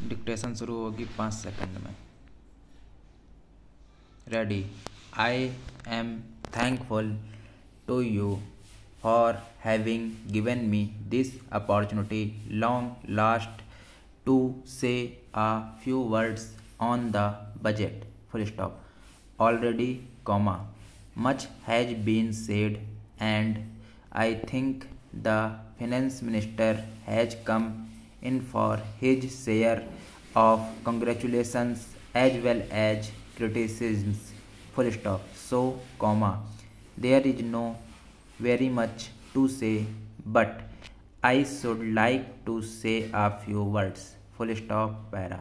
Dictation शुरू होगी 5 second में। Ready. I am thankful to you for having given me this opportunity long last to say a few words on the budget, full stop. Already, comma, much has been said and I think the finance minister has come in for his share of congratulations as well as criticisms, full stop. So, comma, there is no very much to say, but I should like to say a few words, full stop, para.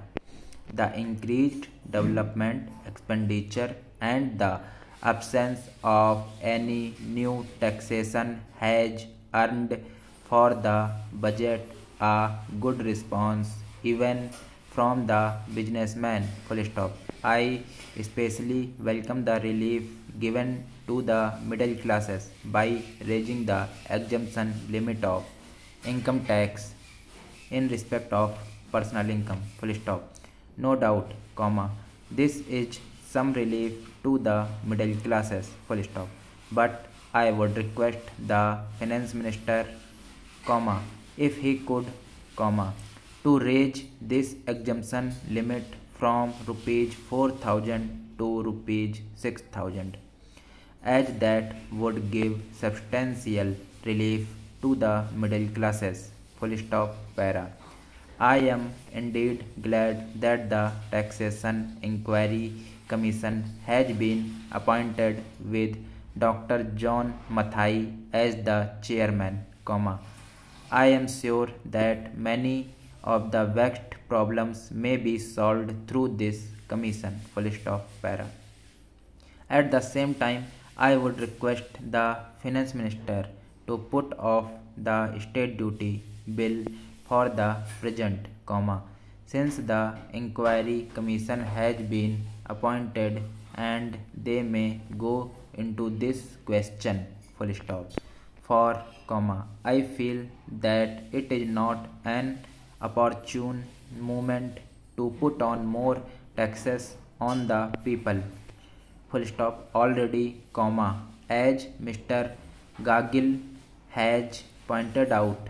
The increased development expenditure and the absence of any new taxation has earned for the budget a good response even from the businessman, full stop. I especially welcome the relief given to the middle classes by raising the exemption limit of income tax in respect of personal income, full stop. No doubt, comma, this is some relief to the middle classes, full stop. But I would request the finance minister, comma, if he could, comma, to raise this exemption limit from rupees 4,000 to rupees 6,000, as that would give substantial relief to the middle classes, full stop, para. I am indeed glad that the Taxation Inquiry Commission has been appointed with Dr. John Mathai as the chairman, comma. I am sure that many of the vexed problems may be solved through this commission, full stop, para. At the same time, I would request the finance minister to put off the state duty bill for the present, comma, since the inquiry commission has been appointed and they may go into this question, full stop. For, comma, I feel that it is not an opportune moment to put on more taxes on the people, full stop. Already, comma, as Mr. Gagil has pointed out,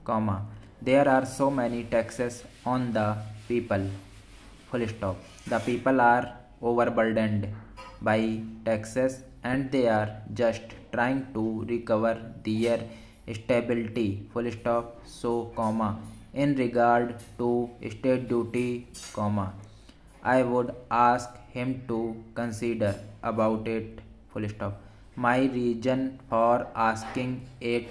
comma, there are so many taxes on the people, full stop. The people are overburdened by taxes and they are just trying to recover their stability, full stop. So, comma, in regard to state duty, comma, I would ask him to consider about it, full stop. My reason for asking it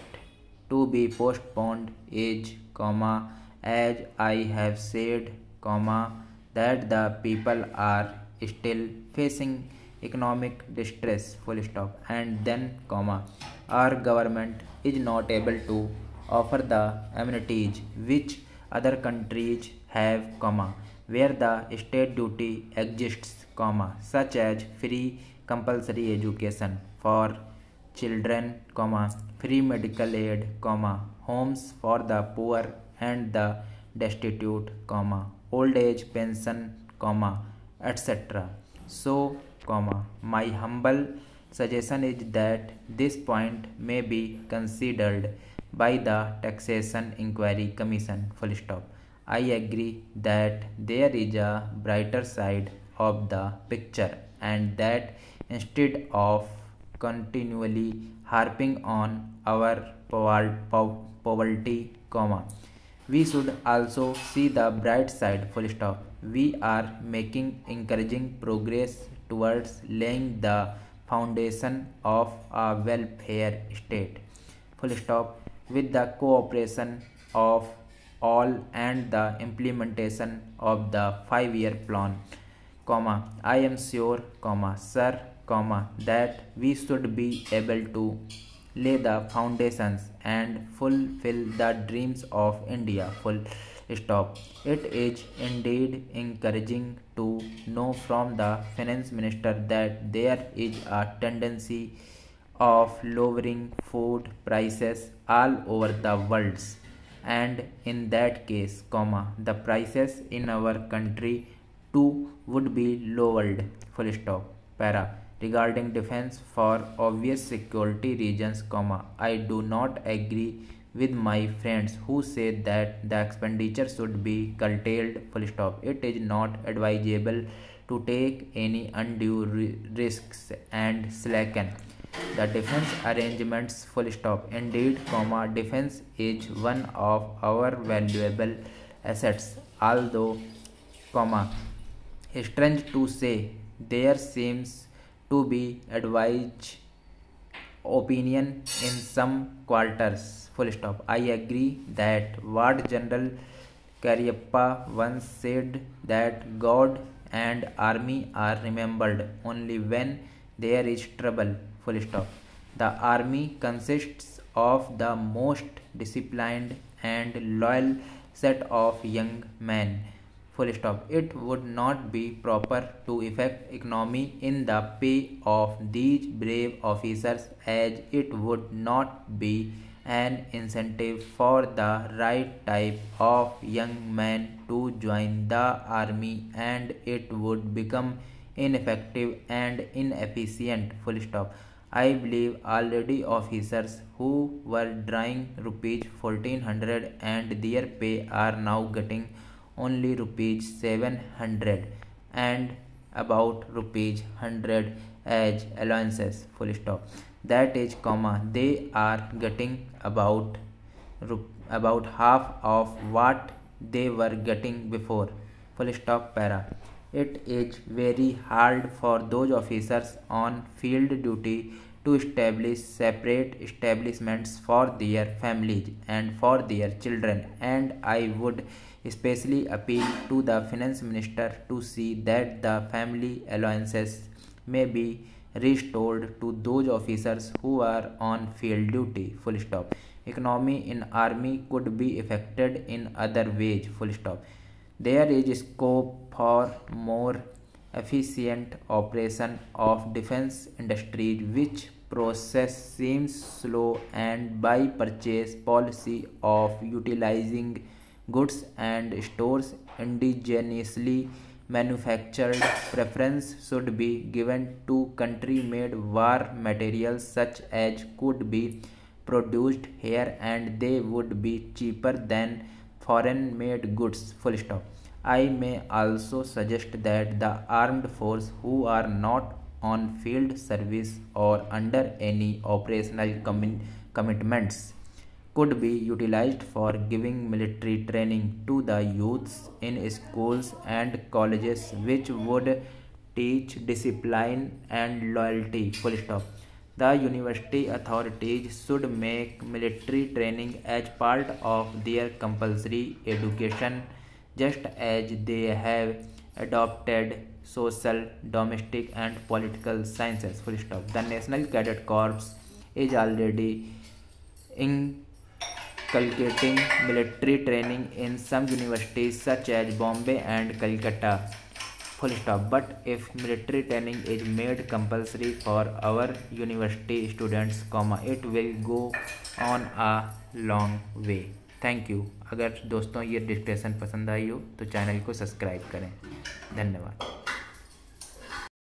to be postponed is, comma, as I have said, comma, that the people are still facing economic distress, full stop. And then, comma, our government is not able to offer the amenities which other countries have, comma, where the state duty exists, comma, such as free compulsory education for children, comma, free medical aid, comma, homes for the poor and the destitute, comma, old age pension, comma, etc. So, comma, my humble suggestion is that this point may be considered by the Taxation Inquiry Commission, full stop. I agree that there is a brighter side of the picture and that instead of continually harping on our poverty, comma, we should also see the bright side, full stop. We are making encouraging progress towards laying the foundation of a welfare state, full stop, with the cooperation of all and the implementation of the 5-year plan, comma. I am sure, comma, sir, comma, that we should be able to lay the foundations and fulfill the dreams of India, full stop. It is indeed encouraging to know from the finance minister that there is a tendency of lowering food prices all over the world. and in that case, the prices in our country too would be lowered. Full stop. Para. Regarding defense for obvious security reasons, I do not agree with my friends who say that the expenditure should be curtailed. Full stop. It is not advisable to take any undue risks and slacken the defense arrangements. Full stop. Indeed, defense is one of our valuable assets, although, comma, strange to say, there seems to be advised opinion in some quarters. Full stop. I agree that what General Cariappa once said, that God and army are remembered only when there is trouble. Full stop. The army consists of the most disciplined and loyal set of young men. Full stop. It would not be proper to effect economy in the pay of these brave officers, as it would not be an incentive for the right type of young man to join the army, and it would become ineffective and inefficient. Full stop. I believe already officers who were drawing rupees 1400 and their pay are now getting only rupees 700 and about rupees 100 as allowances. Full stop. That is, they are getting about half of what they were getting before. Full stop. Para. It is very hard for those officers on field duty to establish separate establishments for their families and for their children, and I would especially appeal to the finance minister to see that the family allowances may be restored to those officers who are on field duty. Full stop. Economy in army could be affected in other ways. Full stop. There is scope for more efficient operation of defense industries, which process seems slow, and by purchase policy of utilizing goods and stores indigenously manufactured. Preference should be given to country made war materials such as could be produced here, and they would be cheaper than foreign made goods. Full stop. I may also suggest that the armed force who are not on field service or under any operational commitments could be utilized for giving military training to the youths in schools and colleges, which would teach discipline and loyalty. Full stop. The university authorities should make military training as part of their compulsory education, just as they have adopted social, domestic, and political sciences. Full stop. The National Cadet Corps is already inculcating military training in some universities such as Bombay and Calcutta. Full stop. But if military training is made compulsory for our university students, it will go on a long way. Thank you. अगर दोस्तों ये discussion पसंद आई हो तो channel को subscribe करें। धन्यवाद।